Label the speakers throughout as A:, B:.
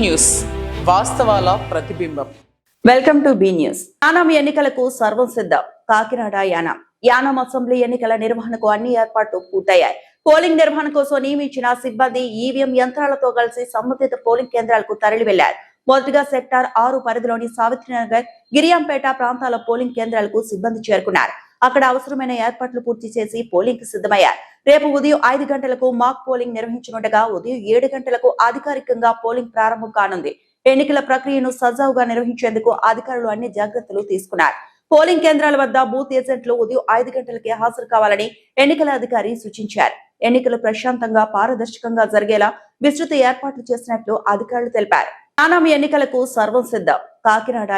A: News వాస్తవాల ప్రతిబింబం.
B: Welcome to be news. Yanam ఎన్నికలకు సర్వం సిద్ధం. కాకినాడ యానాం అసెంబ్లీ ఎన్నికల నిర్వహణకు అన్ని ఏర్పాట్లు పూర్తయ్యాయి. పోలింగ్ నిర్వహణ కోసం నియమించిన సిబ్బంది ఈవీఎం యంత్రాలతో కలిసి సంబంధిత పోలింగ్ కేంద్రాలకు తరలి వెళ్లారు. మొదటిగా సెక్టార్ 6 పరిధిలోని సావిత్రినగర్, గిరియాంపేట ప్రాంతాల పోలింగ్ కేంద్రాలకు సిబ్బంది చేరుకున్నారు. అక్కడ అవసరమైన ఏర్పాట్లు పూర్తి చేసి పోలింగ్ కు సిద్ధమయ్యారు. రేపు ఉదయం 5 గంటలకు మాక్ పోలింగ్ నిర్వహించనుండగా ఉదయం 7 గంటలకు అధికారికంగా పోలింగ్ ప్రారంభం కానుంది. ఎన్నికల ప్రక్రియను సజావుగా నిర్వహించేందుకు అధికారులు అన్ని జాగ్రత్తలు తీసుకున్నారు. పోలింగ్ కేంద్రాల వద్ద బూత్ ఏజెంట్లు ఉదయం 5 గంటలకే హాజరు కావాలని ఎన్నికల అధికారి సూచించారు. ఎన్నికలు ప్రశాంతంగా పారదర్శకంగా జరిగేలా విస్తృత ఏర్పాట్లు చేసినట్లు అధికారులు తెలిపారు. యానాం ఎన్నికలకు సర్వం సిద్ధం. కాకినాడ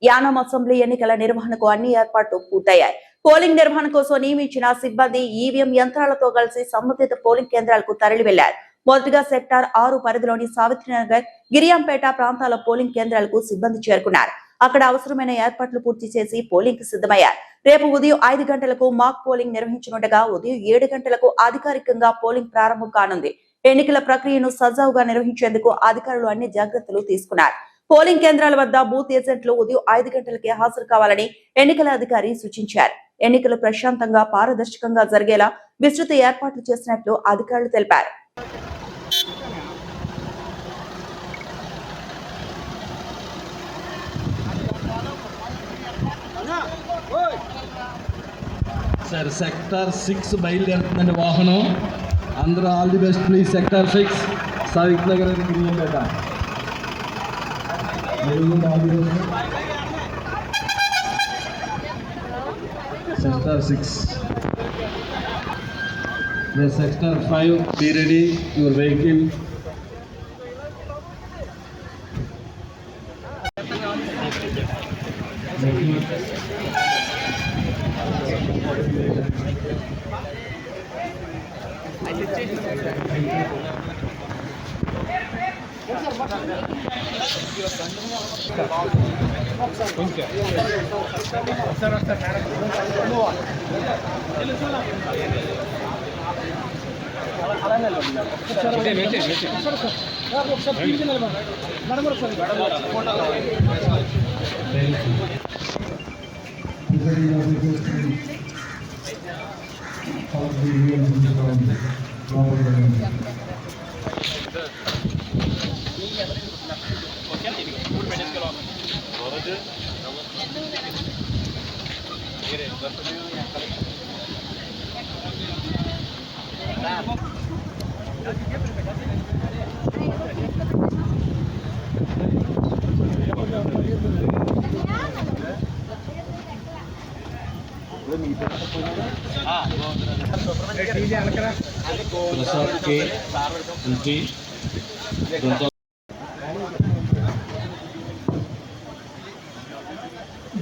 B: యానాం అసెంబ్లీ ఎన్నికల నిర్వహణకు అన్ని ఏర్పాట్లు పూర్తయ్యాయి. పోలింగ్ నిర్వహణ కోసం నియమించిన సిబ్బంది ఈవీఎం యంత్రాలతో కలిసి సంబంధిత పోలింగ్ కేంద్రాలకు తరలి వెళ్లారు. మొదటిగా సెక్టార్ 6 పరిధిలోని సావిత్రినగర్, గిరియాంపేట ప్రాంతాల పోలింగ్ కేంద్రాలకు సిబ్బంది చేరుకున్నారు. అక్కడ అవసరమైన ఏర్పాట్లు పూర్తి చేసి పోలింగ్ కు సిద్ధమయ్యారు. రేపు ఉదయం 5 గంటలకు మాక్ పోలింగ్ నిర్వహించనుండగా ఉదయం 7 గంటలకు అధికారికంగా పోలింగ్ ప్రారంభం కానుంది. ఎన్నికల ప్రక్రియను సజావుగా నిర్వహించేందుకు అధికారులు అన్ని జాగ్రత్తలు తీసుకున్నారు. పోలింగ్ కేంద్రాల వద్ద బూత్ ఏజెంట్లు ఉదయం 5 గంటలకే హాజరు కావాలని ఎన్నికల అధికారి సూచించారు. ఎన్నికలు ప్రశాంతంగా పారదర్శకంగా జరిగేలా విస్తృత ఏర్పాట్లు చేసినట్లు అధికారులు తెలిపారు.
C: సార్ సెక్టార్ 6 బయలుదేరుతుందండి వాహనం. అందరూ all the best please. Sector 6 Savitri Nagar Giriyampeta. Sector 6 sector 5 be ready your vehicle.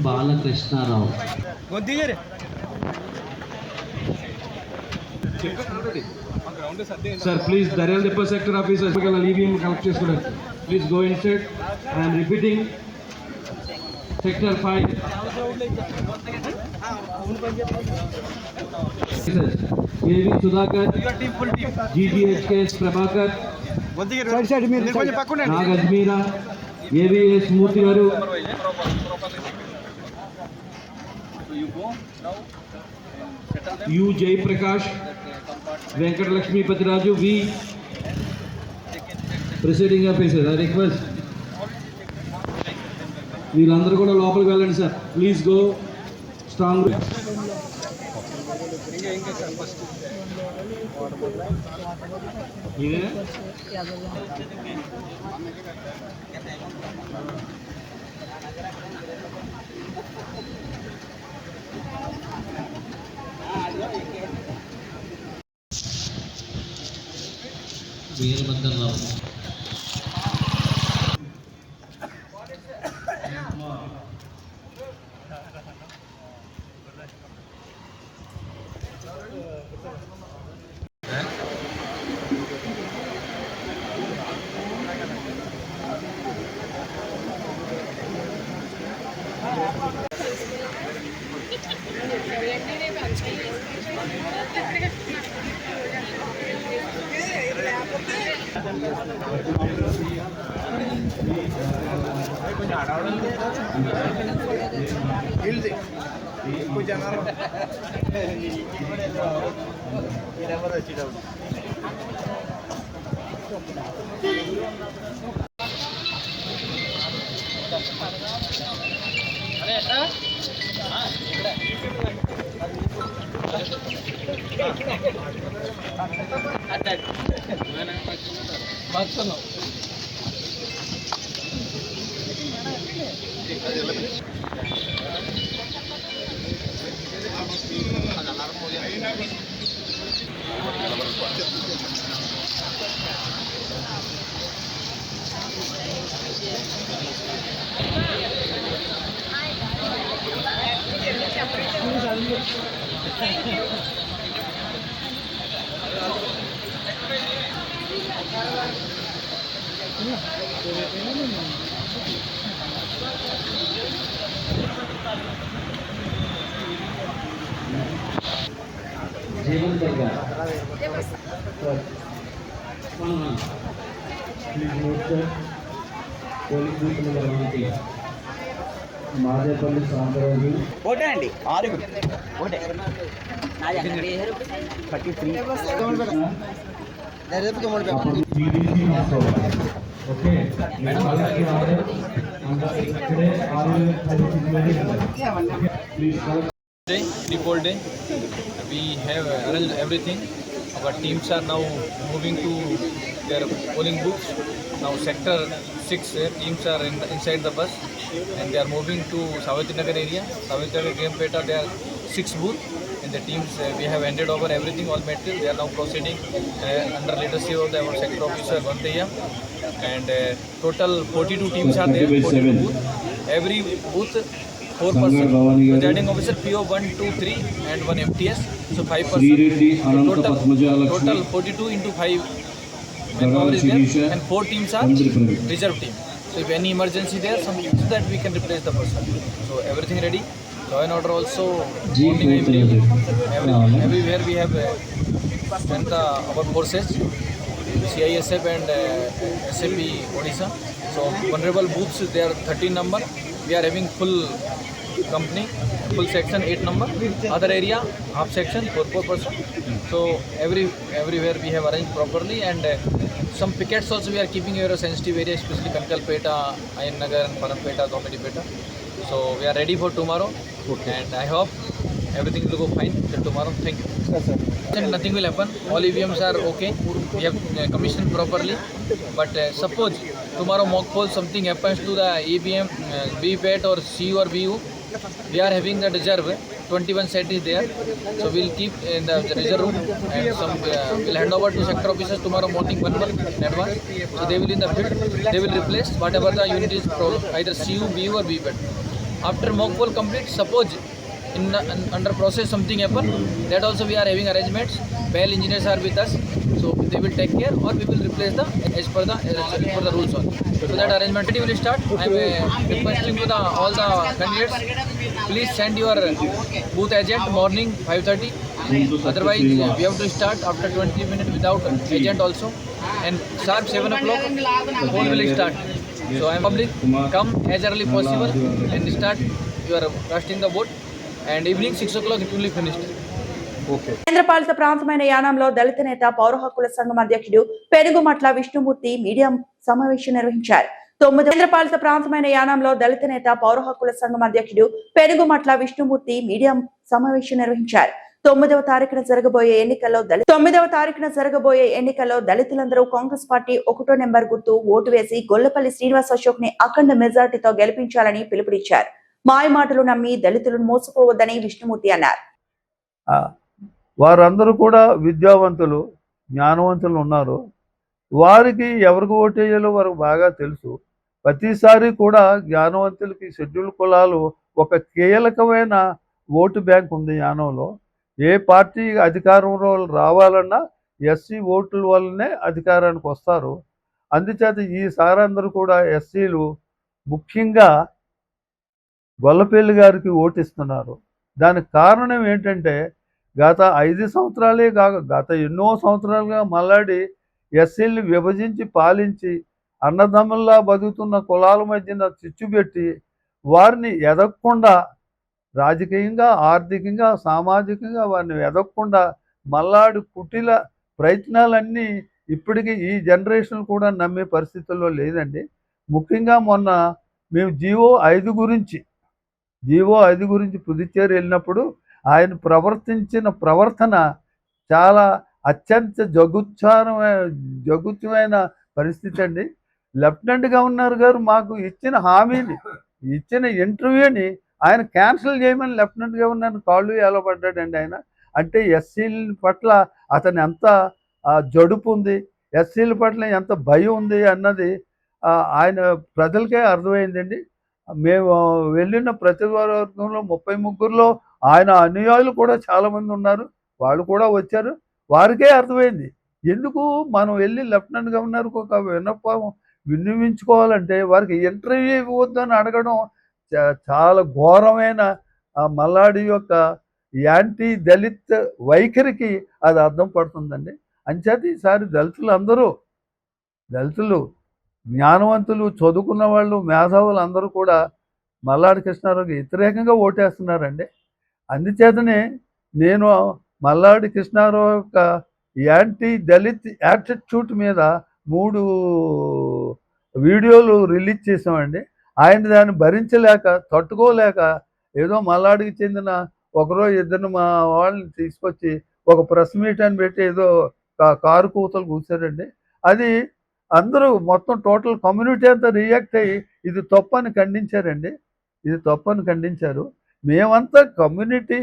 C: Balakrishnarao. Sir please Daryal depot sector officers EVM collect చేసుకున్నారు. Please go inside. I'm repeating sector 5 AV Sudhakar, GGHKS Prabhakar, Nag Ajmeera, AVS Murthy garu, U Jayaprakash, Venkatalakshmipathiraju, V presiding officer. I request వీళ్ళందరూ కూడా లోపలికి వెళ్ళండి sir. Please go strong. ఇదే వీరభద్రరావు. जीवन का please note sir polling booth number 1 Madepalli Sambaraju
A: ఓటే అండి ఆరుగురు ఓటే
C: టీడీసీ ఓకే అలాగే ఆర్డర్ ఇక్కడే order please
D: Day, pre-poll day. We have arranged everything. Our teams are now moving to their polling booths. Now sector 6 teams are inside the bus and they are moving to Savitinagar area. Savitinagar Gamepeta, there are 6 booths and the teams we have handed over everything, all material. They are now proceeding under leadership of our sector officer Vanteya. And total 42 teams are there. 42 booths. Every booth 4 persons, presiding officer PO 1, 2, 3 and 1 MTS, so 5 persons. Total 42 into 5 manpower is there and 4 teams are reserve team. So if any emergency there, so that we can replace the person. So everything ready. Law and order also morning evening. Everywhere we have sent our forces, CISF and SAP Odisha. So vulnerable booths, they are 13 number. We are having full company, full section 8 number. Other area half section 4 person. So everywhere we have arranged properly and some pickets also we are keeping in your sensitive area, especially Kankalpeta, Ayan Nagar and Parampeta, Gomedipeta. So we are ready for tomorrow. Okay. And I hope everything will go fine till tomorrow. Thank you. And nothing will happen. All EVMs are okay. We have commissioned properly. But suppose tomorrow mock poll something happens to the EVM, VPAT or CU or VU, we are having the reserve. 21 set is there. So we'll keep in the reserve room and some we'll hand over to sector officers tomorrow morning 1 hour in advance. So they will in the field. They will replace whatever the unit is either CU, VU or VPAT. After mock poll complete, suppose under process something happen, that also we are having arrangements. Well, engineers are with us, so they will take care or we will replace the as per the rules on. So that arrangement will start. I am requesting to all the candidates, please send your booth agent morning 5:30. Otherwise we have to start after 20 minutes without agent also, and sharp 7 o'clock poll will start. So I am public, come as early possible and start your casting the vote. And evening 6 o'clock it will be finished. Okay.
B: కేంద్రపాలిత ప్రాంతమైన యానాంలో దళిత నేత పౌర హక్కుల సంఘం అధ్యక్షుడు పెనుగుమట్ల Vishnumurthy media సమావేశం నిర్వహించారు. కేంద్రపాలిత ప్రాంతమైన యానాంలో దళిత నేత పౌర హక్కుల సంఘం అధ్యక్షుడు పెనుగుమట్ల విష్ణుమూర్తి మీడియా సమావేశం నిర్వహించారు. 9వ తారీఖున జరగబోయే ఎన్నికల్లో దళితులందరూ కాంగ్రెస్ పార్టీ 1వ నెంబర్ గుర్తు ఓటు వేసి గొల్లపల్లి శ్రీనివాస్ అశోక్ ని అఖండ మెజార్టీతో గెలిపించాలని పిలుపునిచ్చారు. మాయమాటలు నమ్మి దళితులను మోసపోవద్దని విష్ణుమూర్తి అన్నారు.
E: వారందరూ కూడా విద్యావంతులు, జ్ఞానవంతులు ఉన్నారు. వారికి ఎవరికి ఓటేయాలో వారికి బాగా తెలుసు. ప్రతిసారి కూడా జ్ఞానవంతులకి షెడ్యూల్ కులాలు ఒక కీలకమైన ఓటు బ్యాంక్ ఉంది యానంలో. ఏ పార్టీ అధికారంలో రావాలన్నా ఎస్సీ ఓట్ల వల్లనే అధికారానికి వస్తారు. అందుచేత ఈసారి అందరూ కూడా ఎస్సీలు ముఖ్యంగా గొల్లపల్లి గారికి ఓటిస్తున్నారు. దానికి కారణం ఏంటంటే గత 5 సంవత్సరాలే కాక గత ఎన్నో సంవత్సరాలుగా మల్లాడి ఎస్సీల్ని విభజించి పాలించి అన్నదమ్ముల్లా బతుకుతున్న కులాల మధ్యన చిచ్చు పెట్టి వారిని ఎదగకుండా రాజకీయంగా, ఆర్థికంగా, సామాజికంగా వారిని ఎదగకుండా మల్లాడి కుటిల ప్రయత్నాలన్నీ ఇప్పటికీ ఈ జనరేషన్ కూడా నమ్మే పరిస్థితుల్లో లేదండి. ముఖ్యంగా మొన్న మేము జీవో 5 గురించి పుదుచ్చేరి వెళ్ళినప్పుడు ఆయన ప్రవర్తించిన ప్రవర్తన చాలా అత్యంత జగుత్సమైన పరిస్థితి అండి. లెఫ్టినెంట్ గవర్నర్ గారు మాకు ఇచ్చిన హామీని, ఇచ్చిన ఇంటర్వ్యూని ఆయన క్యాన్సిల్ చేయమని లెఫ్టినెంట్ గవర్నర్ కాళ్ళు ఎలబడ్డాడండి ఆయన. అంటే ఎస్సీల పట్ల అతను ఎంత జడుపు ఉంది, ఎస్సీల పట్ల ఎంత భయం ఉంది అన్నది ఆయన ప్రజలకే అర్థమైందండి. మేము వెళ్ళిన ప్రతివర్గంలో 33లో ఆయన అనుయాయులు కూడా చాలామంది ఉన్నారు, వాళ్ళు కూడా వచ్చారు. వారికే అర్థమైంది ఎందుకు మనం వెళ్ళి లెఫ్టినెంట్ గవర్నర్కి ఒక విన్నపం విన్నవించుకోవాలంటే వారికి ఇంటర్వ్యూ ఇవ్వద్దని అడగడం చాలా ఘోరమైన మల్లాడి యొక్క యాంటీ దళిత్ వైఖరికి అది అర్థం పడుతుందండి. అంచేత ఈసారి దళితులు జ్ఞానవంతులు, చదువుకున్న వాళ్ళు, మేధావులు అందరూ కూడా మల్లాడి కృష్ణారావుకి వ్యతిరేకంగా ఓటేస్తున్నారండి. అందుచేతనే నేను మల్లాడి కృష్ణారావు యొక్క యాంటీ దళిత్ యాటిట్యూడ్ మీద 3 వీడియోలు రిలీజ్ చేసామండి. ఆయన దాన్ని భరించలేక, తట్టుకోలేక ఏదో మల్లాడికి చెందిన ఒకరో ఇద్దరు మా వాళ్ళని తీసుకొచ్చి ఒక ప్రెస్ మీట్ అని పెట్టి ఏదో కారు కూతలు కూర్చారండి. అది అందరూ మొత్తం టోటల్ కమ్యూనిటీ అంతా రియాక్ట్ అయ్యి ఇది తప్పని ఖండించారండి. ఇది తప్పని ఖండించారు. మేమంతా కమ్యూనిటీ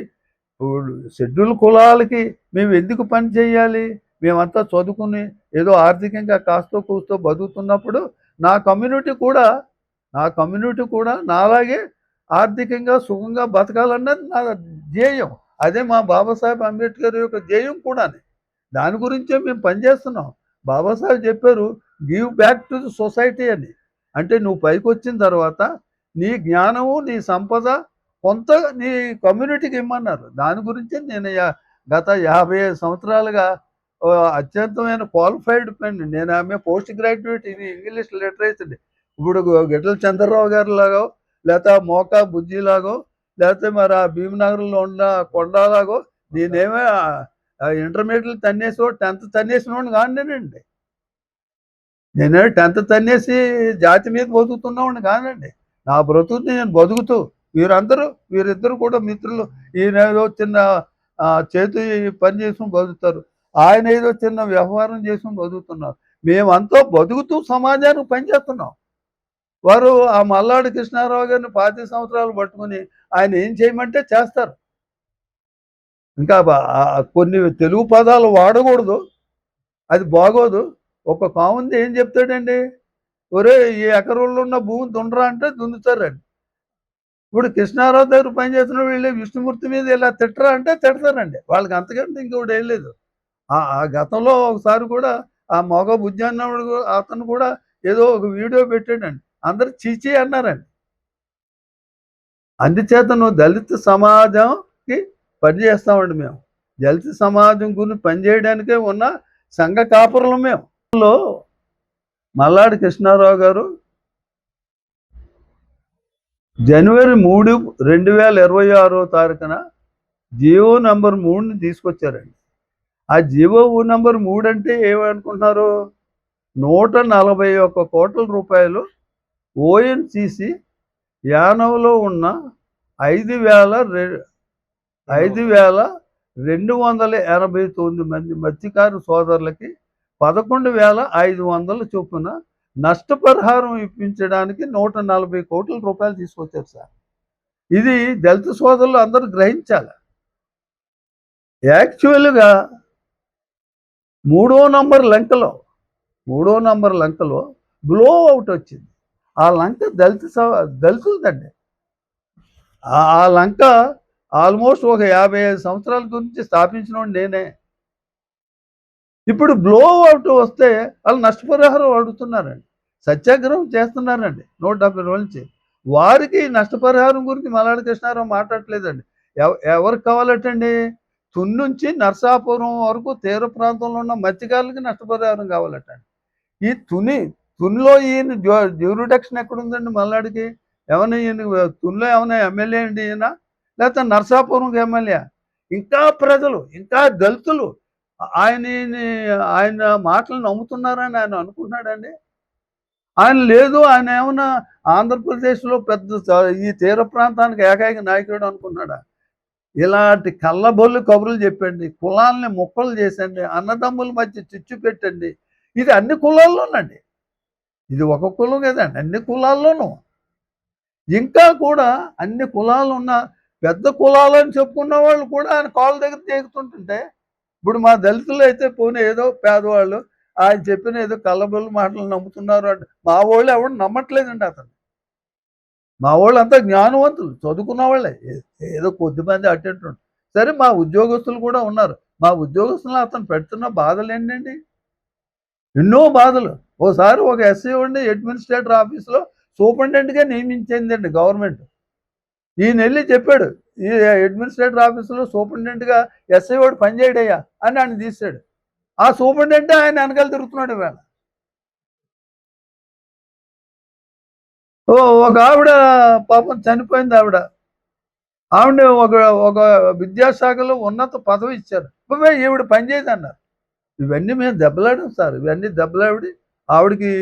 E: షెడ్యూల్ కులాలకి మేము ఎందుకు పని చేయాలి? మేమంతా చదువుకుని ఏదో ఆర్థికంగా కాస్తో కూస్తో బతుకుతున్నప్పుడు నా కమ్యూనిటీ కూడా నాలాగే ఆర్థికంగా సుఖంగా బతకాలన్నది నా ధ్యేయం. అదే మా బాబాసాహెబ్ అంబేద్కర్ యొక్క ధ్యేయం కూడా. దాని గురించే మేము పనిచేస్తున్నాం. బాబాసాహెబ్ చెప్పారు give back to the society అని. అంటే నువ్వు పైకి వచ్చిన తర్వాత నీ జ్ఞానము, నీ సంపద కొంత నీ కమ్యూనిటీకి ఇమ్మన్నారు. దాని గురించి నేను గత 55 సంవత్సరాలుగా అత్యంతమైన క్వాలిఫైడ్ పెన్. నేను ఆమె పోస్ట్ గ్రాడ్యుయేట్ ఇది ఇంగ్లీష్ లిటరేచర్. ఇప్పుడు గిట్ల చంద్రరావు గారి లాగో, లేకపోతే మోకా బుజ్జిలాగో, లేకపోతే మరి ఆ భీమనగర్లో ఉన్న కొండలాగో నేనేమో ఇంటర్మీడియట్ తన్నేసి 10th తన్నేసినోడిని కానండి. నేను 10th తన్నేసి జాతి మీద బతుకుతున్నవాడిని కానండి. నా బ్రతుకుని నేను బతుకుతూ వీరిద్దరు కూడా మిత్రులు. ఈయన ఏదో చిన్న చేతి పని చేసుకుని బతుకుతారు, ఆయన ఏదో చిన్న వ్యవహారం చేసుకుని బతుకుతున్నారు. మేమంతా బతుకుతూ సమాజానికి పనిచేస్తున్నాం. వారు ఆ మల్లాడి కృష్ణారావు గారిని 25 సంవత్సరాలు పట్టుకుని ఆయన ఏం చేయమంటే చేస్తారు. ఇంకా కొన్ని తెలుగు పదాలు వాడకూడదు, అది బాగోదు. ఒక కాముంది ఏం చెప్తాడండి, ఒరే ఈ ఎకరంలో ఉన్న భూమి దుండరా అంటే దున్నుతారండి. ఇప్పుడు కృష్ణారావు దగ్గర పనిచేస్తున్న వీళ్ళు విష్ణుమూర్తి మీద ఇలా తిట్టరా అంటే తిడతారండి. వాళ్ళకి అంతకంటే ఇంకొకటి ఏం లేదు. ఆ గతంలో ఒకసారి కూడా ఆ మగ బుజ్జి అన్నవాడు అతను కూడా ఏదో ఒక వీడియో పెట్టాడండి, అందరు చీచీ అన్నారండి. అందుచేత నువ్వు దళిత సమాజంకి పనిచేస్తామండి. మేము దళిత సమాజం గురించి పనిచేయడానికే ఉన్న సంఘ కాపురులు మేము. మల్లాడి కృష్ణారావు గారు జనవరి 3, 2026 జీవో నంబర్ 3ని తీసుకొచ్చారండి. ఆ జీవో నంబర్ 3 అంటే ఏమనుకుంటున్నారు? 141 కోట్ల రూపాయలు ఓఎన్జీసీ యానవలో ఉన్న 5,289 మంది మత్స్యకారు సోదరులకి 11,500 చొప్పున నష్టపరిహారం ఇప్పించడానికి 140 కోట్ల రూపాయలు తీసుకొచ్చారు సార్. ఇది దళిత సోదరులు అందరూ గ్రహించాలి. యాక్చువల్గా 3వ నంబర్ లంకలో బ్లో అవుట్ వచ్చింది. ఆ లంక దళితులదండి. ఆ లంక ఆల్మోస్ట్ ఒక 55 సంవత్సరాల గురించి స్థాపించిన నేనే. ఇప్పుడు బ్లో అవుట్ వస్తే వాళ్ళు నష్టపరిహారం అడుగుతున్నారండి, సత్యాగ్రహం చేస్తున్నారండి 170 రోజుల నుంచి. వారికి నష్టపరిహారం గురించి మల్లాడి కృష్ణారావు మాట్లాడలేదండి. ఎవరికి కావాలటండి? తుని నుంచి నరసాపురం వరకు తీర ప్రాంతంలో ఉన్న మత్స్యకారులకి నష్టపరిహారం కావాలట. ఈ తునిలో ఈయన జ్యూరిడక్షన్ ఎక్కడుందండి మల్లాడికి? ఏమన్నా ఈయన తునిలో ఏమైనా ఎమ్మెల్యే అండి ఈయన, లేకపోతే నరసాపురంకి ఎమ్మెల్యే? ఇంకా ప్రజలు, ఇంకా దళితులు ఆయన మాటలు నమ్ముతున్నారని ఆయన అనుకుంటున్నాడండి? ఆయన లేదు, ఆయన ఏమన్నా ఆంధ్రప్రదేశ్లో ఈ తీర ప్రాంతానికి ఏకైక నాయకుడు అనుకున్నాడా? ఇలాంటి కళ్ళబొల్లి కబుర్లు చెప్పండి, కులాలని ముక్కలు చేసండి, అన్నదమ్ముల మధ్య చిచ్చు పెట్టండి. ఇది అన్ని కులాల్లోనండి, ఇది ఒక కులం కదండి, అన్ని కులాల్లోనూ. ఇంకా కూడా అన్ని కులాలు ఉన్న పెద్ద కులాలని చెప్పుకున్న వాళ్ళు కూడా ఆయన కాళ్ళ దగ్గర తేగుతుంటుంటే, ఇప్పుడు మా దళితులు అయితే పోనీ ఏదో పేదవాళ్ళు ఆయన చెప్పిన ఏదో కళ్ళబొల్లి మాటలు నమ్ముతున్నారు అంటే, మా వాళ్ళు ఎవరు నమ్మట్లేదండి అతను. మా వాళ్ళు అంతా జ్ఞానవంతులు, చదువుకున్న వాళ్ళే, ఏదో కొద్దిమంది అటెండ్. సరే మా ఉద్యోగస్తులు కూడా ఉన్నారు, మా ఉద్యోగస్తులు అతను పెడుతున్న బాధలు ఏంటండి? ఎన్నో బాధలు. ఓసారి ఒక ఎస్ఐ ఉండి అడ్మినిస్ట్రేటర్ ఆఫీస్లో సూపరింటెండెంట్గా నియమించిందండి గవర్నమెంట్. ఈయన వెళ్ళి చెప్పాడు, ఈ అడ్మినిస్ట్రేటర్ ఆఫీసులో సూపరింటెండెంట్గా ఎస్ఐ వాడు పనిచేయడయ్యా అని ఆయన తీశాడు. ఆ సూపరింటెండెంట్ ఆయన వెనకాల తిరుగుతున్నాడు ఇవాళ. ఒక ఆవిడ పాపం చనిపోయింది. ఆవిడ ఒక విద్యాశాఖలో ఉన్నత పదవి ఇచ్చారు, ఈవిడ పనిచేయదు అన్నారు. ఇవన్నీ మేము దెబ్బలాడాం సార్, ఇవన్నీ దెబ్బలాడి ఆవిడకి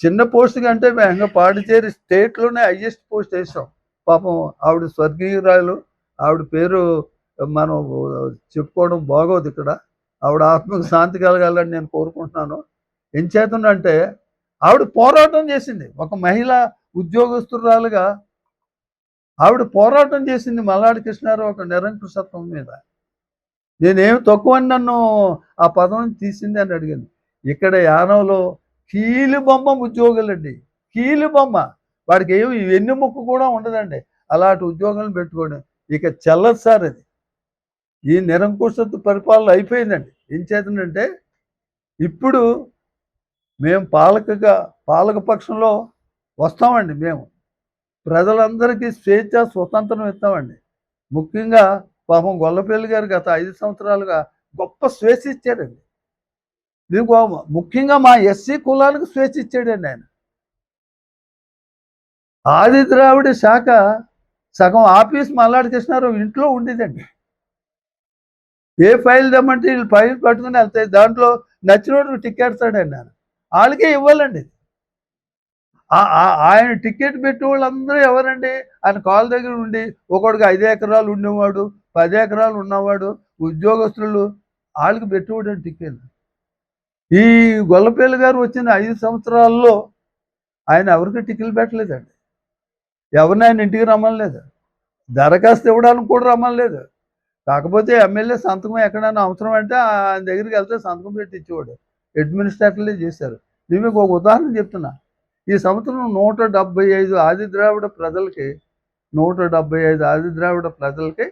E: చిన్న పోస్ట్ కంటే మేము పాడిచేరి స్టేట్లోనే హైయెస్ట్ పోస్ట్ వేసాం. పాపం ఆవిడ స్వర్గీయురాలు, ఆవిడ పేరు మనం చెప్పుకోవడం బాగోదు ఇక్కడ. ఆవిడ ఆత్మకు శాంతి కలగాలని నేను కోరుకుంటున్నాను. ఏం చేతుందంటే ఆవిడ పోరాటం చేసింది, ఒక మహిళా ఉద్యోగస్తురాలుగా ఆవిడ పోరాటం చేసింది మల్లాడి కృష్ణారావు ఒక నిరంకుశత్వం మీద. నేనేమి తక్కువని నన్ను ఆ పదవిని తీసింది అని అడిగింది. ఇక్కడ యానంలో కీలు బొమ్మ ఉద్యోగులండి, కీలు బొమ్మ. వాడికి ఏమి వెన్నెముక్క కూడా ఉండదండి. అలాంటి ఉద్యోగాలను పెట్టుకోండి, ఇక చెల్లదు సార్. అది ఈ నిరంకుశత్వ పరిపాలన అయిపోయిందండి. ఏం చేతుందంటే ఇప్పుడు మేము పాలక పక్షంలో వస్తామండి. మేము ప్రజలందరికీ స్వేచ్ఛ స్వతంత్రం ఇస్తామండి. ముఖ్యంగా పాపం గొల్లపల్లి గారు గత 5 సంవత్సరాలుగా గొప్ప స్వేచ్ఛ ఇచ్చాడండి. దీనికి ముఖ్యంగా మా ఎస్సీ కులాలకు స్వేచ్ఛ ఇచ్చాడండి ఆయన. ఆది ద్రావిడ శాఖ సగం ఆఫీస్ మల్లాడి కృష్ణారావు ఇంట్లో ఉండేదండి. ఏ ఫైల్ తెమ్మంటే వీళ్ళు ఫైల్ పట్టుకుని వెళ్తాయి, దాంట్లో నచ్చినోడు టికెట్స్తాడండి ఆయన. వాళ్ళకే ఇవ్వాలండి. ఆయన టికెట్ పెట్టే వాళ్ళందరూ ఎవరండి? ఆయన కాళ్ళ దగ్గర ఉండి ఒకడికి 5 ఎకరాలు ఉండేవాడు, 10 ఎకరాలు ఉన్నవాడు, ఉద్యోగస్తులు వాళ్ళకి పెట్టేవాడు అండి టికెట్. ఈ గొల్లపల్లి గారు వచ్చిన 5 సంవత్సరాల్లో ఆయన ఎవరికి టికెట్లు పెట్టలేదండి. ఎవరిని ఆయన ఇంటికి రమ్మలేదు, దరఖాస్తు ఇవ్వడానికి కూడా రమ్మలేదు. కాకపోతే ఎమ్మెల్యే సంతకం ఎక్కడైనా అవసరం అంటే ఆయన దగ్గరికి వెళ్తే సంతకం పెట్టి ఇచ్చేవాడు. అడ్మినిస్ట్రేటర్లే చేశారు. నేను మీకు ఒక ఉదాహరణ చెప్తున్నా. ఈ సంవత్సరం 175 ఆది ద్రావిడ ప్రజలకి 175 ఆది ద్రావిడ ప్రజలకి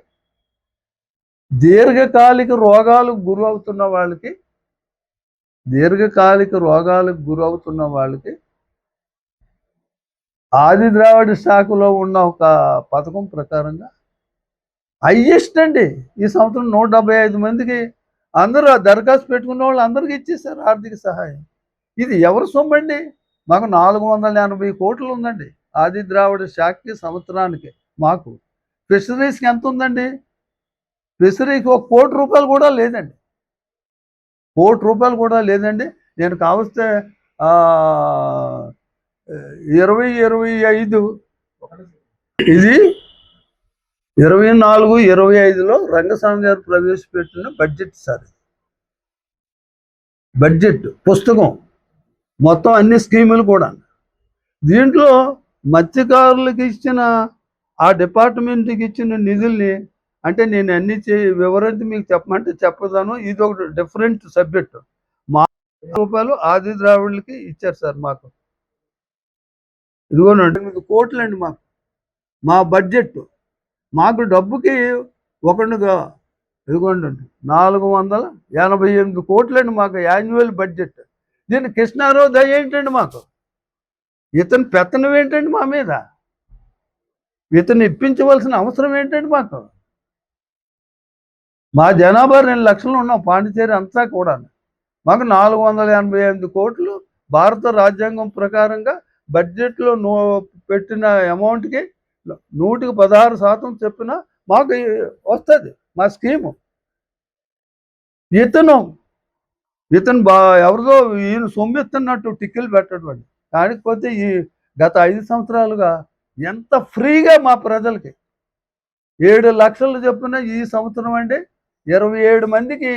E: దీర్ఘకాలిక రోగాలకు గురవుతున్న వాళ్ళకి ఆది ద్రావిడ శాఖలో ఉన్న ఒక పథకం ప్రకారంగా హైయెస్ట్ అండి. ఈ సంవత్సరం 175 మందికి అందరూ దరఖాస్తు పెట్టుకున్న వాళ్ళు అందరికీ ఇచ్చేసారు ఆర్థిక సహాయం. ఇది ఎవరు సొమ్మండి? మాకు 480 కోట్లు ఉందండి ఆది ద్రావిడ శాఖకి సంవత్సరానికి. మాకు ఫిషరీస్కి ఎంత ఉందండి? ఫిషరీకి 1 కోటి రూపాయలు కూడా లేదండి, 1 కోటి రూపాయలు కూడా లేదండి. నేను కావస్తే 2025 ఇది 24-25లో రంగస్వామి గారు ప్రవేశపెట్టిన బడ్జెట్ సార్. బడ్జెట్ పుస్తకం మొత్తం అన్ని స్కీములు కూడా. దీంట్లో మత్స్యకారులకు ఇచ్చిన ఆ డిపార్ట్మెంట్కి ఇచ్చిన నిధుల్ని అంటే నేను అన్ని వివరించి మీకు చెప్పమంటే చెప్పదాను. ఇది ఒక డిఫరెంట్ సబ్జెక్టు. మా రూపాయలు ఆది ద్రావిడులకి ఇచ్చారు సార్ మాకు. ఇదిగోనండి 8 కోట్లండి మాకు మా బడ్జెట్. మాకు డబ్బుకి ఒకటిగా ఇదిగోండి 488 కోట్లండి మాకు యాన్యువల్ బడ్జెట్. దీన్ని కృష్ణారావు దయ ఏంటండి మాకు? ఇతను పెత్తనం ఏంటండి మా మీద? ఇతను ఇప్పించవలసిన అవసరం ఏంటండి మాకు? మా జనాభా 2 లక్షలు ఉన్నాం పాండిచేరి అంతా కూడా. మాకు 488 కోట్లు భారత రాజ్యాంగం ప్రకారంగా బడ్జెట్లో పెట్టిన అమౌంట్కి 116% చెప్పిన మాకు వస్తుంది మా స్కీము. ఇతను ఎవరిదో ఈయన సొమ్మెత్తున్నట్టు టిక్కిలు పెట్టడం అండి. కాకపోతే ఈ గత 5 సంవత్సరాలుగా ఎంత ఫ్రీగా మా ప్రజలకి 7 లక్షలు చెప్పిన ఈ సంవత్సరం అండి 27 మందికి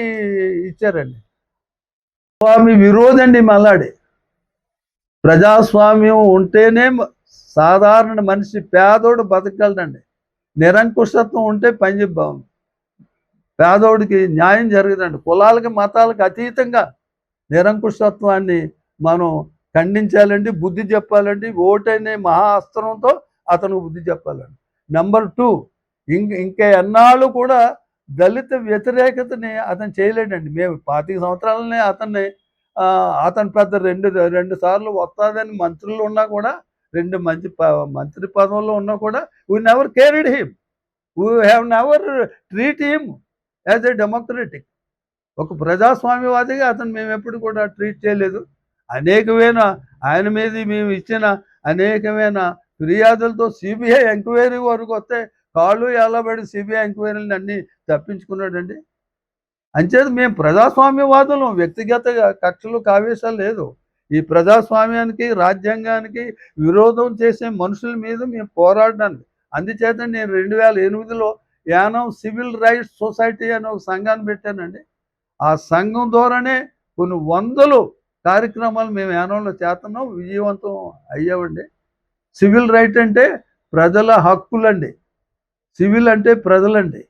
E: ఇచ్చారండి. స్వామి విరోధండి మల్లాడి. ప్రజాస్వామ్యం ఉంటేనే సాధారణ మనిషి పేదోడు బతకగలడండి. నిరంకుశత్వం ఉంటే పేదోడికి న్యాయం జరగదండి. కులాలకి మతాలకు అతీతంగా నిరంకుశత్వాన్ని మనం ఖండించాలండి, బుద్ధి చెప్పాలండి. ఓటనే మహా అస్త్రంతో అతనికి బుద్ధి చెప్పాలండి. నెంబర్ 2, ఇంకా ఎన్నాళ్ళు కూడా దళిత వ్యతిరేకతని అతను చేయలేడండి. మేము 25 సంవత్సరాలనే అతను పెద్ద రెండు సార్లు వస్తాదని మంత్రులు ఉన్నా కూడా, 2 మంత్రి పదవుల్లో ఉన్నా కూడా we never cared him. We have never treat him as a democratic. ఒక ప్రజాస్వామ్యవాదిగా అతను మేము ఎప్పుడు కూడా ట్రీట్ చేయలేదు. అనేకమైన ఆయన మీద మేము ఇచ్చిన అనేకమైన ఫిర్యాదులతో సిబిఐ ఎంక్వైరీ వరకు వస్తే కాళ్ళు ఎల్లబడి సిబిఐ ఎంక్వైరీని అన్నీ తప్పించుకున్నాడండి. అంచేది మేము ప్రజాస్వామ్యవాదులు, వ్యక్తిగత కక్షలు కావేశాలు లేదు. ఈ ప్రజాస్వామ్యానికి రాజ్యాంగానికి విరోధం చేసే మనుషుల మీద మేము పోరాడడానికి. అందుచేత నేను 2008లో యానం సివిల్ రైట్స్ సొసైటీ అనే ఒక సంఘాన్ని పెట్టానండి. ఆ సంఘం ద్వారానే కొన్ని వందలు కార్యక్రమాలు మేము యానంలో చేస్తున్నాం, విజయవంతం అయ్యామండి. సివిల్ రైట్ అంటే ప్రజల హక్కులండి. సివిల్ అంటే ప్రజలండి.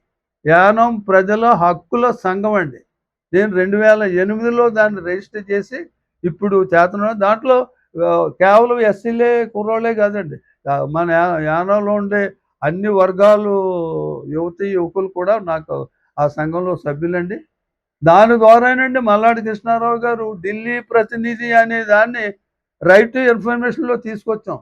E: యానం ప్రజల హక్కుల సంఘం అండి. నేను 2008లో దాన్ని రిజిస్టర్ చేసి ఇప్పుడు చేస్తున్నాను. దాంట్లో కేవలం ఎస్సీలే కుర్రోళ్ళే కాదండి, మన యానంలో ఉండే అన్ని వర్గాలు యువతీ యువకులు కూడా నాకు ఆ సంఘంలో సభ్యులండి. దాని ద్వారానండి మల్లాడి కృష్ణారావు గారు ఢిల్లీ ప్రతినిధి అనే దాన్ని రైట్ టు ఇన్ఫర్మేషన్లో తీసుకొచ్చాం.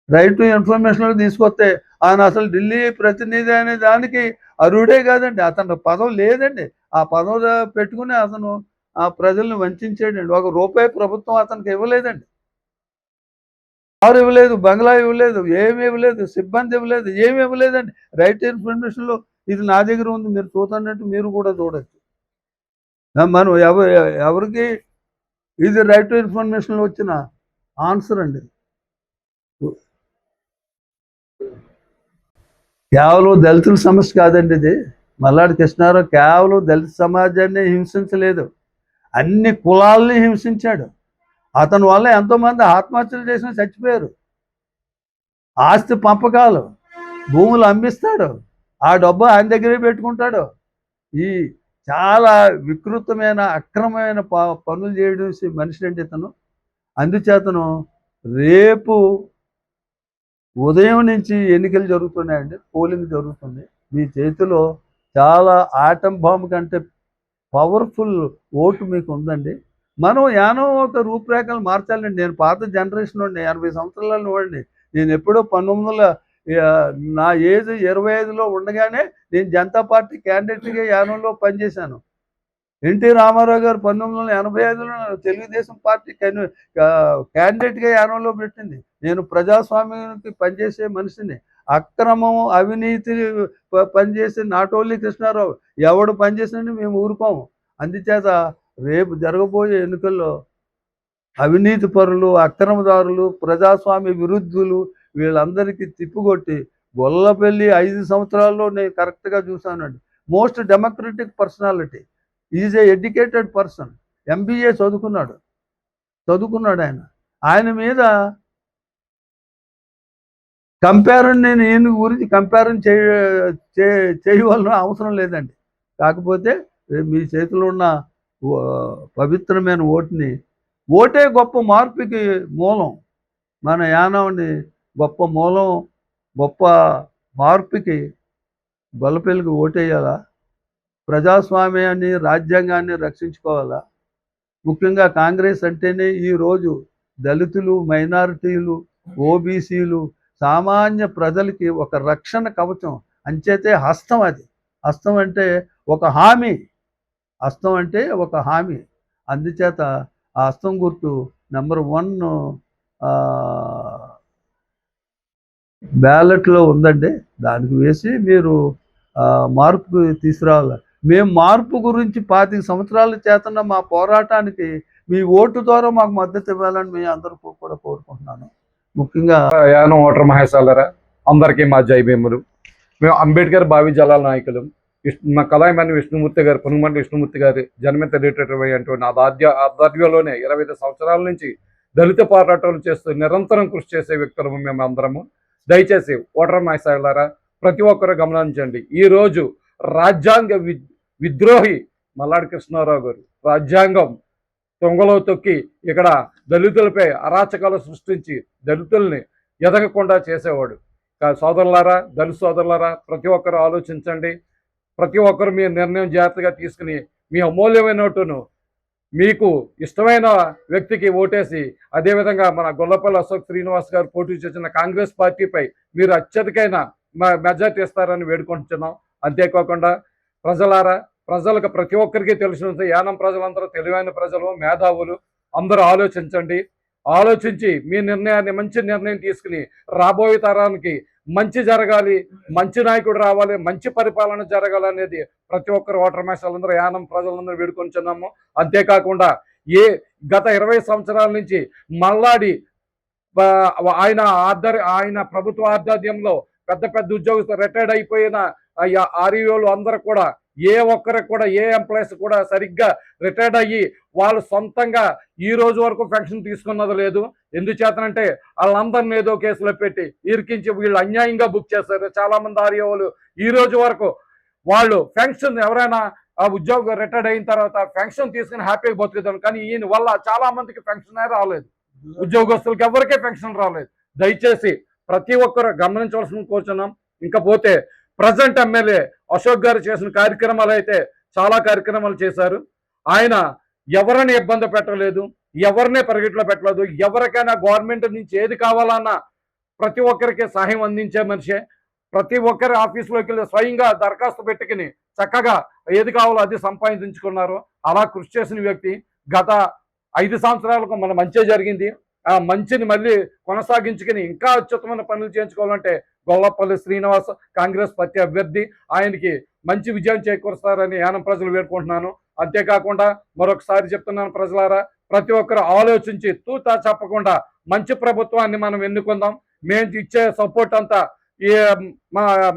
E: రైట్ టు ఇన్ఫర్మేషన్లో తీసుకొస్తే ఆయన అసలు ఢిల్లీ ప్రతినిధి అనే దానికి అర్హుడే కాదండి. అతను పదవి లేదండి. ఆ పదవి పెట్టుకుని అతను ఆ ప్రజల్ని వంచాడండి. ₹1 ప్రభుత్వం అతనికి ఇవ్వలేదండి. కారు ఇవ్వలేదు, బంగ్లా ఇవ్వలేదు, ఏమి ఇవ్వలేదు, సిబ్బంది ఇవ్వలేదు, ఏమి ఇవ్వలేదండి. రైట్ టు ఇన్ఫర్మేషన్లో ఇది నా దగ్గర ఉంది, మీరు చూస్తున్నట్టు మీరు కూడా చూడొచ్చు. మనం ఎవరికి ఇది రైట్ టు ఇన్ఫర్మేషన్లో వచ్చిన ఆన్సర్ అండి. కేవలం దళితుల సమస్య కాదండి ఇది. మల్లాడి కృష్ణారావు కేవలం దళిత సమాజాన్ని హింసించలేదు, అన్ని కులాలని హింసించాడు. అతని వల్ల ఎంతోమంది ఆత్మహత్యలు చేసిన చచ్చిపోయారు. ఆస్తి పంపకాలు, భూములు అమ్మిస్తాడు, ఆ డబ్బు ఆయన దగ్గరే పెట్టుకుంటాడు. ఈ చాలా వికృతమైన అక్రమమైన పనులు చేయడం మనిషి అంటే ఇతను. అందుచేతను రేపు ఉదయం నుంచి ఎన్నికలు జరుగుతున్నాయండి, పోలింగ్ జరుగుతుంది. మీ చేతిలో చాలా ఆటం బాంబు కంటే పవర్ఫుల్ ఓటు మీకు ఉందండి. మనం యానో ఒక రూపురేఖలు మార్చాలండి. నేను పాత జనరేషన్ వాడిని, 80 సంవత్సరాల వాడిని. నేను ఎప్పుడో 1900 నా ఏజ్ 25లో ఉండగానే నేను జనతా పార్టీ క్యాండిడేట్గా యానంలో పనిచేశాను. ఎన్టీ రామారావు గారు 1985లో తెలుగుదేశం పార్టీ క్యాండిడేట్గా యానంలో పెట్టింది. నేను ప్రజాస్వామ్యానికి పనిచేసే మనిషిని. అక్రమం, అవినీతి పనిచేసే నాట్ ఓన్లీ కృష్ణారావు, ఎవడు పనిచేసినా మేము ఊరుకోము. అందుచేత రేపు జరగబోయే ఎన్నికల్లో అవినీతి పరులు, అక్రమదారులు, ప్రజాస్వామ్య విరుద్ధులు వీళ్ళందరికీ తిప్పుకొట్టి గొల్లపల్లి 5 సంవత్సరాల్లో నేను కరెక్ట్గా చూశానండి. Most democratic personality, is a educated person, MBA చదువుకున్నాడు ఆయన మీద నేను ఈయన గురించి కంపారిజన్ చేయవలసిన అవసరం లేదండి. కాకపోతే మీ చేతిలో ఉన్న పవిత్రమైన ఓటే గొప్ప మార్పుకి మూలం. మన యానాన్ని గొప్ప మూలం, గొప్ప మార్పుకి గొల్లపల్లికి ఓటేయాలా, ప్రజాస్వామ్యాన్ని, రాజ్యాంగాన్ని రక్షించుకోవాలా. ముఖ్యంగా కాంగ్రెస్ అంటేనే ఈరోజు దళితులు, మైనారిటీలు, ఓబీసీలు, సామాన్య ప్రజలకి ఒక రక్షణ కవచం. అంచేతే హస్తం అది. హస్తం అంటే ఒక హామీ, హస్తం అంటే ఒక హామీ. అందుచేత ఆ హస్తం గుర్తు నెంబర్ 1 బ్యాలెట్లో ఉందండి. దానికి వేసి మీరు మార్పు తీసుకురావాలి. మేము మార్పు గురించి 25 సంవత్సరాలు చేస్తున్న మా పోరాటానికి మీ ఓటు ద్వారా మాకు మద్దతు ఇవ్వాలని మీ అందరూ కూడా కోరుకుంటున్నాను. ముఖ్యంగా
F: యానం ఓటర్ మహేశాలరా, అందరికీ మా జై భీములు. మేము అంబేద్కర్ భావి జలాల నాయకులు. మా కళాయమణి విష్ణుమూర్తి గారు, పునుగమంటి విష్ణుమూర్తి గారి జన్మిత రిటైర్ అయినటువంటి ఆధ్వర్యంలోనే 25 సంవత్సరాల నుంచి దళిత పోరాటాలు చేస్తూ నిరంతరం కృషి చేసే వ్యక్తులము మేము అందరము. దయచేసి ఓటర్ మహేశాలరా, ప్రతి ఒక్కరూ గమనించండి. ఈరోజు రాజ్యాంగ విద్రోహి మల్లాడి కృష్ణారావు గారు రాజ్యాంగం తొంగలో తొక్కి ఇక్కడ దళితులపై అరాచకాలు సృష్టించి దళితుల్ని ఎదగకుండా చేసేవాడు. సోదరులారా, దళిత సోదరులారా, ప్రతి ఒక్కరు ఆలోచించండి. ప్రతి ఒక్కరు మీ నిర్ణయం జాగ్రత్తగా తీసుకుని మీ అమూల్యమైన ఓటును మీకు ఇష్టమైన వ్యక్తికి ఓటేసి, అదేవిధంగా మన గొల్లపల్లి అశోక్ శ్రీనివాస్ గారు పోటీ చేసిన కాంగ్రెస్ పార్టీపై మీరు అత్యధికైన మెజార్టీ ఇస్తారని వేడుకుంటున్నాం. అంతేకాకుండా ప్రజలారా, ప్రజలకు ప్రతి ఒక్కరికి తెలిసినంత యానం ప్రజలందరూ తెలివైన ప్రజలు, మేధావులు. అందరూ ఆలోచించండి. ఆలోచించి మీ నిర్ణయాన్ని మంచి నిర్ణయం తీసుకుని రాబోయే తరానికి మంచి జరగాలి, మంచి నాయకుడు రావాలి, మంచి పరిపాలన జరగాలనేది ప్రతి ఒక్కరు ఓటర్ మహేశాలందరూ, యానం ప్రజలందరూ వేడుకొంచున్నాము. అంతేకాకుండా గత 20 సంవత్సరాల నుంచి మల్లాడి ఆయన ప్రభుత్వ ఆధ్వర్యంలో పెద్ద పెద్ద ఉద్యోగస్తులు రిటైర్డ్ అయిపోయిన ఆర్ఈఓలు అందరూ కూడా ఏ ఒక్కరికి కూడా ఏ ఎంప్లాయీస్ కూడా సరిగ్గా రిటైర్డ్ అయ్యి వాళ్ళు సొంతంగా ఈ రోజు వరకు పెన్షన్ తీసుకున్నది లేదు. ఎందుచేతనంటే వాళ్ళందరినీ ఏదో కేసులో పెట్టి ఇరికించి వీళ్ళు అన్యాయంగా బుక్ చేశారు. చాలా మంది ఆర్ఈఓలు ఈ రోజు వరకు వాళ్ళు పెన్షన్, ఎవరైనా ఆ ఉద్యోగం రిటైర్డ్ అయిన తర్వాత పెన్షన్ తీసుకుని హ్యాపీగా బతుకుతారు. కానీ ఈయన వల్ల చాలా మందికి పెన్షనే రాలేదు, ఉద్యోగస్తులకు ఎవరికే పెన్షన్ రాలేదు. దయచేసి ప్రతి ఒక్కరు గమనించవలసిన కోరుచున్నాం. ఇంకపోతే ప్రజెంట్ ఎమ్మెల్యే అశోక్ గారు చేసిన కార్యక్రమాలు అయితే చాలా కార్యక్రమాలు చేశారు. ఆయన ఎవరిని ఇబ్బంది పెట్టలేదు, ఎవరినే పరిగెట్లో పెట్టలేదు. ఎవరికైనా గవర్నమెంట్ నుంచి ఏది కావాలన్నా ప్రతి ఒక్కరికి సహాయం అందించే మనిషే. ప్రతి ఒక్కరి ఆఫీసులోకి వెళ్ళి స్వయంగా దరఖాస్తు పెట్టుకుని చక్కగా ఏది కావాలో అది సంపాదించుకున్నారు. అలా కృషి చేసిన వ్యక్తి. గత 5 సంవత్సరాలకు మన మంచి జరిగింది. ఆ మంచిని మళ్ళీ కొనసాగించుకుని ఇంకా అత్యుత్తమైన పనులు చేయించుకోవాలంటే గొల్లపల్లి శ్రీనివాస్ కాంగ్రెస్ పార్టీ అభ్యర్థి, ఆయనకి మంచి విజయం చేకూరుస్తారని యానం ప్రజలు వేడుకుంటున్నాను. అంతేకాకుండా మరొకసారి చెప్తున్నాను, ప్రజలారా, ప్రతి ఒక్కరు ఆలోచించి తూతా చెప్పకుండా మంచి ప్రభుత్వాన్ని మనం ఎన్నుకుందాం. మేము ఇచ్చే సపోర్ట్ అంతా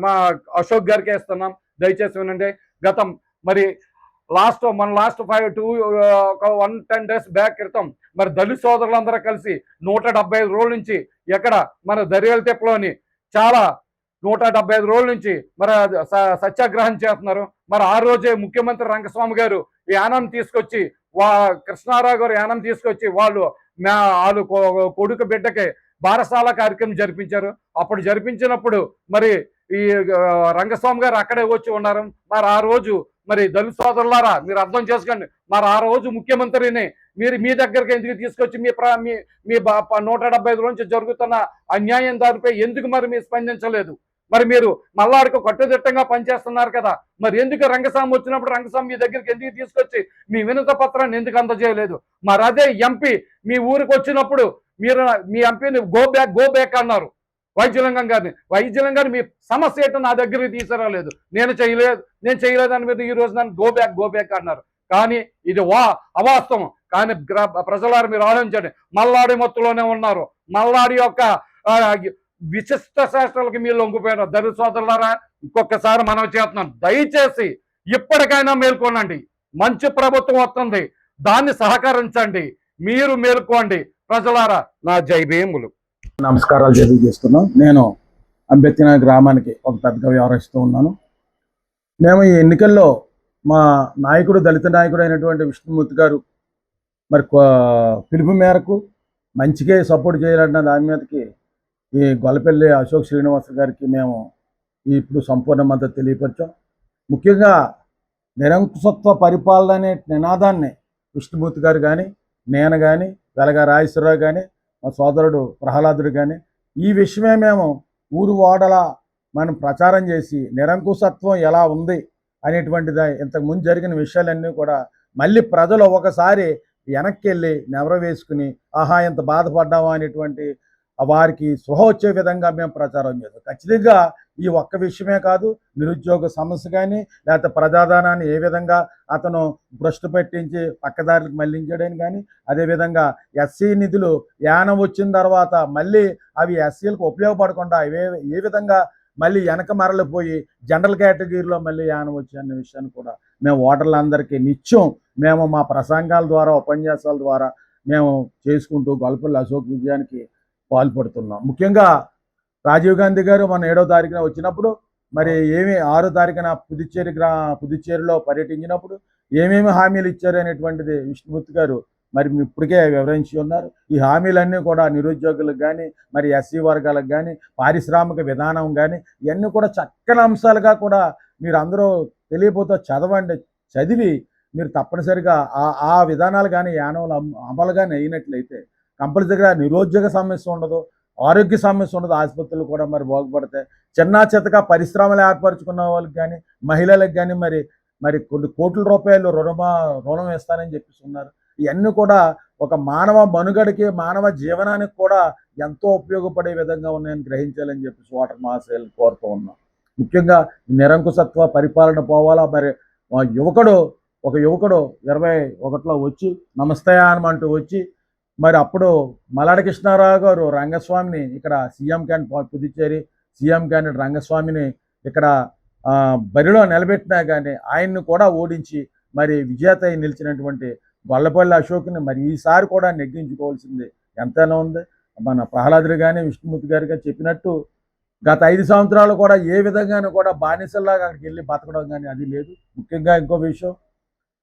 F: మా అశోక్ గారికి ఇస్తున్నాం. దయచేసి వినండి. గతం మరి మన లాస్ట్ 110 డేస్ బ్యాక్ క్రితం మరి దళిత సోదరులందరూ కలిసి 175 రోజుల నుంచి ఎక్కడ మన దర్యాల తెప్పలోని చాలా 175 రోజుల నుంచి మరి సత్యాగ్రహం చేస్తున్నారు. మరి ఆ రోజే ముఖ్యమంత్రి రంగస్వామి గారు యానం తీసుకొచ్చి, కృష్ణారావు గారు యానం తీసుకొచ్చి వాళ్ళు కొడుకు బిడ్డకి బారసాల కార్యక్రమం జరిపించారు. అప్పుడు జరిపించినప్పుడు మరి ఈ రంగస్వామి గారు అక్కడే వచ్చి ఉన్నారు. మరి ఆ రోజు మరి దళిత సోదరులారా, మీరు అర్థం చేసుకోండి. మరి ఆ రోజు ముఖ్యమంత్రిని మీరు మీ దగ్గరికి ఎందుకు తీసుకొచ్చి మీ 175 నుంచి జరుగుతున్న అన్యాయం దానిపై ఎందుకు మరి మీరు స్పందించలేదు? మరి మీరు మల్లాడికి కట్టుదిట్టంగా పనిచేస్తున్నారు కదా, మరి ఎందుకు రంగస్వామి వచ్చినప్పుడు రంగస్వామి మీ దగ్గరికి ఎందుకు తీసుకొచ్చి మీ వినతి పత్రాన్ని ఎందుకు అందజేయలేదు? మరి అదే ఎంపీ మీ ఊరికి వచ్చినప్పుడు మీరు మీ ఎంపీని గో బ్యాక్ అన్నారు వైద్యలింగం గారిని మీ సమస్య ఏంటో నా దగ్గరికి తీసుకురాలేదు. నేను చేయలేదని మీరు ఈ రోజు నన్ను గో బ్యాక్ అన్నారు. కానీ ఇది అవాస్తవం. కానీ ప్రజలారు మీరు ఆలోచించండి. మల్లాడి మత్తులోనే ఉన్నారు. మల్లాడి యొక్క విశిష్ట శాస్త్రాలకి మీరు లొంగిపోయినారు. దళిత సోదరులారా, ఇంకొకసారి మనం చేస్తున్నాం, దయచేసి ఇప్పటికైనా మేల్కొనండి. మంచి ప్రభుత్వం వస్తుంది, దాన్ని సహకరించండి. మీరు మేల్కోండి. ప్రజలారా, నా జై భీములు.
G: నమస్కారాలు తెలియజేస్తున్నాం. నేను అంబేద్కర్ గ్రామానికి ఒక పెద్దగా వ్యవహరిస్తూ ఉన్నాను. మేము ఈ ఎన్నికల్లో మా నాయకుడు, దళిత నాయకుడు అయినటువంటి విష్ణుమూర్తి గారు మరి పిలుపు మేరకు మంచిగా సపోర్ట్ చేయాలన్న దాని మీదకి ఈ గొల్లపల్లి అశోక్ శ్రీనివాస్ గారికి మేము ఇప్పుడు సంపూర్ణ మద్దతు తెలియపరిచాం. ముఖ్యంగా నిరంకుశత్వ పరిపాలన అనే నినాదాన్ని విష్ణుమూర్తి గారు కానీ, నేను కానీ, వెలగా రాజేశ్వరరావు కానీ, మా సోదరుడు ప్రహ్లాదుడు కానీ ఈ విషయమే మేము ఊరు వాడలా మనం ప్రచారం చేసి నిరంకుశత్వం ఎలా ఉంది అనేటువంటిది ఇంతకుముందు జరిగిన విషయాలన్నీ కూడా మళ్ళీ ప్రజలు ఒకసారి వెనక్కి వెళ్ళి నెవర వేసుకుని ఆహా ఎంత బాధపడ్డామా అనేటువంటి వారికి స్పృహ వచ్చే విధంగా మేము ప్రచారం చేస్తాం. ఖచ్చితంగా ఈ ఒక్క విషయమే కాదు, నిరుద్యోగ సమస్య కానీ లేకపోతే ప్రజాధనాన్ని ఏ విధంగా అతను భ్రష్టు పెట్టించి పక్కదారికి మళ్లించడానికి కానీ, అదేవిధంగా ఎస్సీ నిధులు యానం వచ్చిన తర్వాత మళ్ళీ అవి ఎస్సీలకు ఉపయోగపడకుండా ఏ విధంగా మళ్ళీ వెనక మరలిపోయి జనరల్ కేటగిరీలో మళ్ళీ యానం వచ్చి అనే విషయాన్ని కూడా మేము ఓటర్లందరికీ నిత్యం మేము మా ప్రసంగాల ద్వారా ఉపన్యాసాల ద్వారా మేము చేసుకుంటూ గొల్లపల్లి అశోక్ విజయానికి పాల్పడుతున్నాం. ముఖ్యంగా రాజీవ్ గాంధీ గారు మన 7వ తారీఖున వచ్చినప్పుడు మరి 6వ తారీఖున పుదుచ్చేరిలో పర్యటించినప్పుడు ఏమేమి హామీలు ఇచ్చారు అనేటువంటిది విష్ణుమూర్తి గారు మరి ఇప్పటికే వివరించి ఉన్నారు. ఈ హామీలన్నీ కూడా నిరుద్యోగులకు కానీ మరి ఎస్సీ వర్గాలకు కానీ పారిశ్రామిక విధానం కానీ ఇవన్నీ కూడా చక్కని అంశాలుగా కూడా మీరు అందరూ తెలియపోతే చదవండి. చదివి మీరు తప్పనిసరిగా ఆ విధానాలు కానీ యానంలో అమలు కానీ అయినట్లయితే కంపల్సరిగా నిరుద్యోగ సమస్య ఉండదు, ఆరోగ్య సమస్య ఉండదు, ఆసుపత్రులు కూడా మరి బాగుపడతాయి. చిన్న చితగా పరిశ్రమలు ఏర్పరచుకున్న వాళ్ళకి కానీ మహిళలకు కానీ మరి కొన్ని కోట్ల రూపాయలు రుణం ఇస్తానని చెప్పేసి ఉన్నారు. ఇవన్నీ కూడా ఒక మానవ మనుగడకి మానవ జీవనానికి కూడా ఎంతో ఉపయోగపడే విధంగా ఉన్నాయని గ్రహించాలని చెప్పేసి ఓటర్ మహాశయులు కోరుతూ ఉన్నాం. ముఖ్యంగా నిరంకుశత్వ పరిపాలన పోవాలా. మరి ఒక యువకుడు 21లో వచ్చి నమస్తే అనమంటూ వచ్చి మరి అప్పుడు మల్లాడి కృష్ణారావు గారు రంగస్వామిని ఇక్కడ CM candidate Puducherry CM candidate రంగస్వామిని ఇక్కడ బరిలో నిలబెట్టినా కానీ ఆయన్ని కూడా ఓడించి మరి విజేత నిలిచినటువంటి గొల్లపల్లి అశోక్ని మరి ఈసారి కూడా నెగ్గించుకోవాల్సింది ఎంతైనా ఉంది. మన ప్రహ్లాదుడు కానీ విష్ణుమూర్తి గారు కానీ చెప్పినట్టు గత 5 సంవత్సరాలు కూడా ఏ విధంగానూ కూడా బానిసల్లాగా అక్కడికి వెళ్ళి బతకడం కానీ అది లేదు. ముఖ్యంగా ఇంకో విషయం,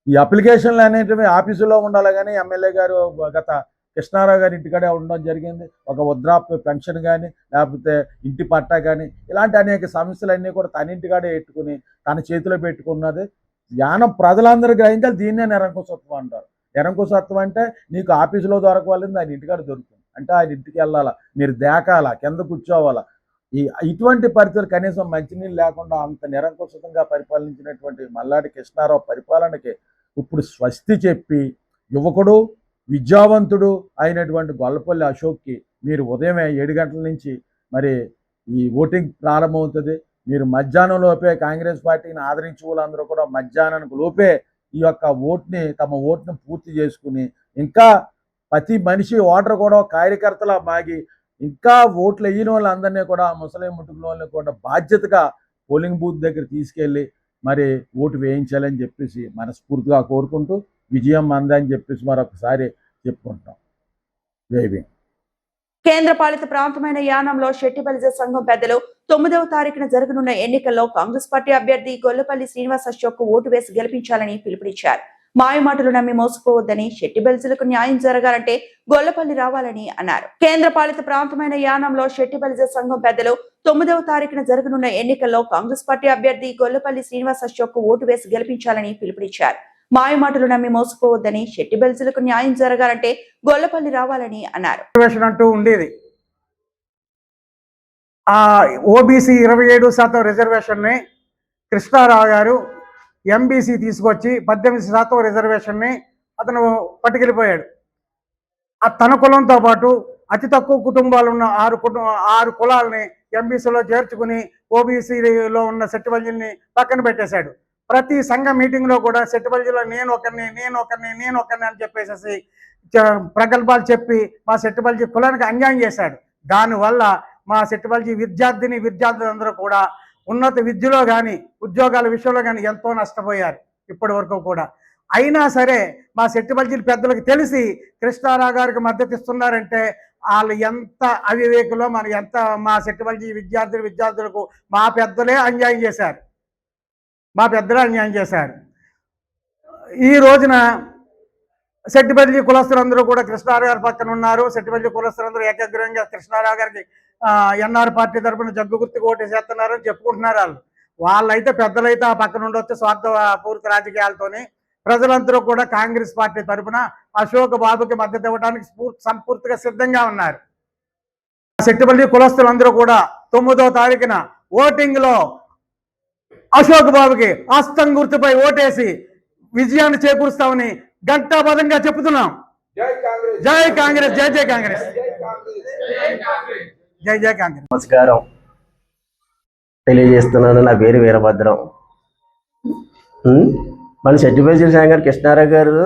G: ఈ అప్లికేషన్లు అనేటివి ఆఫీసులో ఉండాలి కానీ ఎమ్మెల్యే గారు గత కృష్ణారావు గారి ఇంటికాడే ఉండడం జరిగింది. ఒక వృద్ధాప్య పెన్షన్ కానీ లేకపోతే ఇంటి పట్టా కానీ ఇలాంటి అనేక సమస్యలన్నీ కూడా తన ఇంటికాడే పెట్టుకుని తన చేతిలో పెట్టుకున్నది. యానం ప్రజలందరూ గ్రహించాలి. దీన్నే నిరంకుశత్వం అంటారు. నిరంకుశత్వం అంటే నీకు ఆఫీసులో దొరకవాలని ఆయన ఇంటికాడ దొరుకుతుంది అంటే ఆయన ఇంటికి వెళ్ళాలా, మీరు దేకాలా, కింద కూర్చోవాలా. ఇటువంటి పరిస్థితులు కనీసం మంచినీళ్ళు లేకుండా అంత నిరంకుశంగా పరిపాలించినటువంటి మల్లాడి కృష్ణారావు పరిపాలనకి ఇప్పుడు స్వస్తి చెప్పి యువకుడు విద్యావంతుడు అయినటువంటి గొల్లపల్లి అశోక్కి మీరు ఉదయమే 7 గంటల నుంచి మరి ఈ ఓటింగ్ ప్రారంభమవుతుంది. మీరు మధ్యాహ్నం లోపే కాంగ్రెస్ పార్టీని ఆదరించే వాళ్ళందరూ కూడా మధ్యాహ్నానికి లోపే ఈ యొక్క తమ ఓటుని పూర్తి చేసుకుని ఇంకా ప్రతి మనిషి ఓటర్ కూడా కార్యకర్తల మాగి ఇంకా ఓట్లు వేయని వాళ్ళందరినీ కూడా ముసలిం ముట్టుకుల వాళ్ళని కూడా బాధ్యతగా పోలింగ్ బూత్ దగ్గర తీసుకెళ్ళి మరి ఓటు వేయించాలని చెప్పేసి మనస్ఫూర్తిగా కోరుకుంటూ విజయం మందని చెప్పేసి మరొకసారి చెప్పుకుంటాం. జై భీమ్.
B: కేంద్ర పాలిత ప్రాంతమైన యానంలో శెట్టి బలిజ సంఘం పెద్దలు 9వ తారీఖున జరగనున్న ఎన్నికల్లో కాంగ్రెస్ పార్టీ అభ్యర్థి గొల్లపల్లి శ్రీనివాస్ అశోక్ ఓటు వేసి గెలిపించాలని పిలుపునిచ్చారు. మాయమాటలు నమ్మి మోసపోవద్దని, శెట్టి బలిజలకు న్యాయం జరగాలంటే గొల్లపల్లి రావాలని అన్నారు. కేంద్ర పాలిత ప్రాంతమైన యానంలో శెట్టి బలిజ సంఘం పెద్దలు 9వ తారీఖున జరగనున్న ఎన్నికల్లో కాంగ్రెస్ పార్టీ అభ్యర్థి గొల్లపల్లి శ్రీనివాస్ అశోక్ ఓటు వేసి గెలిపించాలని పిలుపునిచ్చారు. మాయమాటలు నమ్మి మోసపోవద్దని, శెట్టి బలిజలకు న్యాయం జరగాలంటే గొల్లపల్లి రావాలని అన్నారు.
H: అంటూ ఉండేది. ఆ ఓబీసీ 27% రిజర్వేషన్ని కృష్ణారావు గారు ఎంబీసీ తీసుకొచ్చి 18% రిజర్వేషన్ని అతను పట్టుకెళ్ళిపోయాడు. తన కులంతో పాటు అతి తక్కువ కుటుంబాలు ఉన్న 6 కులాలని ఎంబీసీలో చేర్చుకుని ఓబీసీలో ఉన్న సెట్టిబల్జీని పక్కన పెట్టేశాడు. ప్రతి సంఘ మీటింగ్లో కూడా సెట్టిబల్జీలో నేను ఒకరిని అని చెప్పేసి ప్రగల్భాలు చెప్పి మా సెట్టిబల్జీ కులానికి అన్యాయం చేశాడు. దానివల్ల మా సెట్టిబల్జీ విద్యార్థులందరూ కూడా ఉన్నత విద్యలో కానీ ఉద్యోగాల విషయంలో కానీ ఎంతో నష్టపోయారు ఇప్పటి వరకు కూడా. అయినా సరే మా సెట్టిబల్జీ పెద్దలకు తెలిసి కృష్ణారావు గారికి మద్దతు ఇస్తున్నారంటే వాళ్ళు ఎంత అవివేకులో మా సెట్టిబల్జీ విద్యార్థులకు మా పెద్దలే అన్యాయం చేశారు. ఈ రోజున సెట్టిబల్జీ కులస్తులందరూ కూడా కృష్ణారావు గారి పక్కన ఉన్నారు. సెట్టిబల్జీ కులస్తులందరూ ఏకాగ్రంగా కృష్ణారావు గారికి ఎన్ఆర్ పార్టీ తరఫున జగ్గు గుర్తుకు ఓటేసేస్తున్నారని చెప్పుకుంటున్నారు. వాళ్ళైతే పెద్దలైతే ఆ పక్కన ఉండొచ్చు స్వార్థపూరిత రాజకీయాలతోని. ప్రజలందరూ కూడా కాంగ్రెస్ పార్టీ తరఫున అశోక్ బాబుకి మద్దతు ఇవ్వడానికి సంపూర్తిగా సిద్ధంగా ఉన్నారు. సెట్టిబల్జీ కులస్తులందరూ కూడా 9వ తారీఖున ఓటింగ్లో అశోక్ బాబుకి హస్తం గుర్తుపై ఓటేసి విజయాన్ని చేకూరుస్తామని ఘంటాపథంగా చెప్తున్నాం. జై కాంగ్రెస్, జై జై కాంగ్రెస్, జై జై కాంగ్రెస్.
I: నమస్కారం తెలియజేస్తున్నాను. నా పేరు వీరభద్రం. మన సెట్టిపల్లి శంకర్ కృష్ణారావు గారు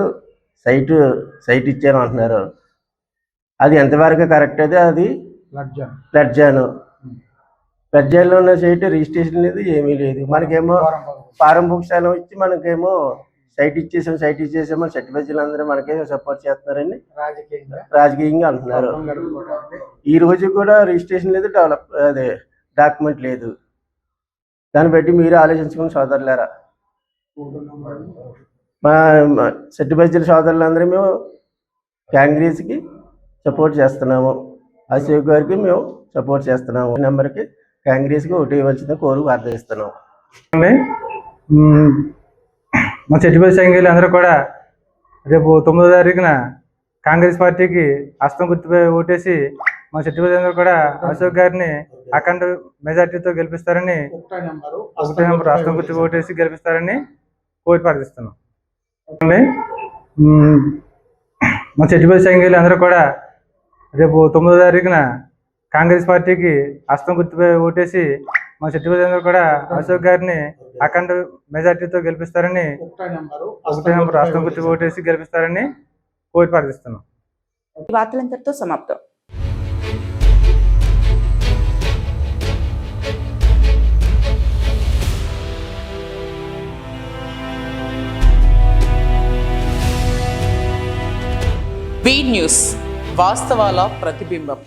I: సైట్ ఇచ్చాను అంటున్నారు. అది ఎంతవరకు కరెక్ట్? అది ఫ్లడ్జాను ఫ్లడ్జాన్లో ఉన్న సైట్ రిజిస్ట్రేషన్ లేదు, ఏమీ లేదు. మనకేమో ఫారం బుక్ స్థలం ఇచ్చి మనకేమో సైట్ ఇచ్చేసాము. సెట్టిపల్లి అందరూ మనకే సపోర్ట్ చేస్తున్నారని రాజకీయంగా అంటున్నారు. ఈ రోజు కూడా రిజిస్ట్రేషన్ లేదు, అదే డాక్యుమెంట్ లేదు. దాన్ని బట్టి మీరు ఆలోచించుకుని సోదరులారా, మా సెట్టిపల్లి సోదరులందరూ మేము కాంగ్రెస్కి సపోర్ట్ చేస్తున్నాము. అశోక్ గారికి మేము సపోర్ట్ చేస్తున్నాము. నెంబర్కి కాంగ్రెస్కి ఓటు ఇవ్వాల్సింది కోరు ప్రార్థిస్తున్నాం.
J: మా సెట్టిపల్లి సంఘీయులు అందరూ కూడా రేపు 9వ తారీఖున కాంగ్రెస్ పార్టీకి హస్తం గుర్తుపై ఓటేసి మా సెట్టిపల్లి అందరూ కూడా అశోక్ గారిని అఖండ మెజార్టీతో గెలిపిస్తారని, 1 నెంబర్ హస్తం గుర్తుపై ఓటేసి గెలిపిస్తారని కోరి ప్రార్థిస్తున్నాం. మా సెట్టిపల్లి సంఘీయులు అందరూ కూడా రేపు 9వ తారీఖున కాంగ్రెస్ పార్టీకి హస్తం గుర్తుపై ఓటేసి మా సెట్టిపల్లి అందరూ కూడా అశోక్ గారిని అఖండ మెజార్టీతో గెలిపిస్తారని, 1 నెంబర్ హస్తం గుర్తుపై ఓటేసి గెలిపిస్తారని కోరి ప్రార్థిస్తున్నాం.
B: వార్తలంతటితో సమాప్తం.
K: బీ న్యూస్, వాస్తవాల ప్రతిబింబం.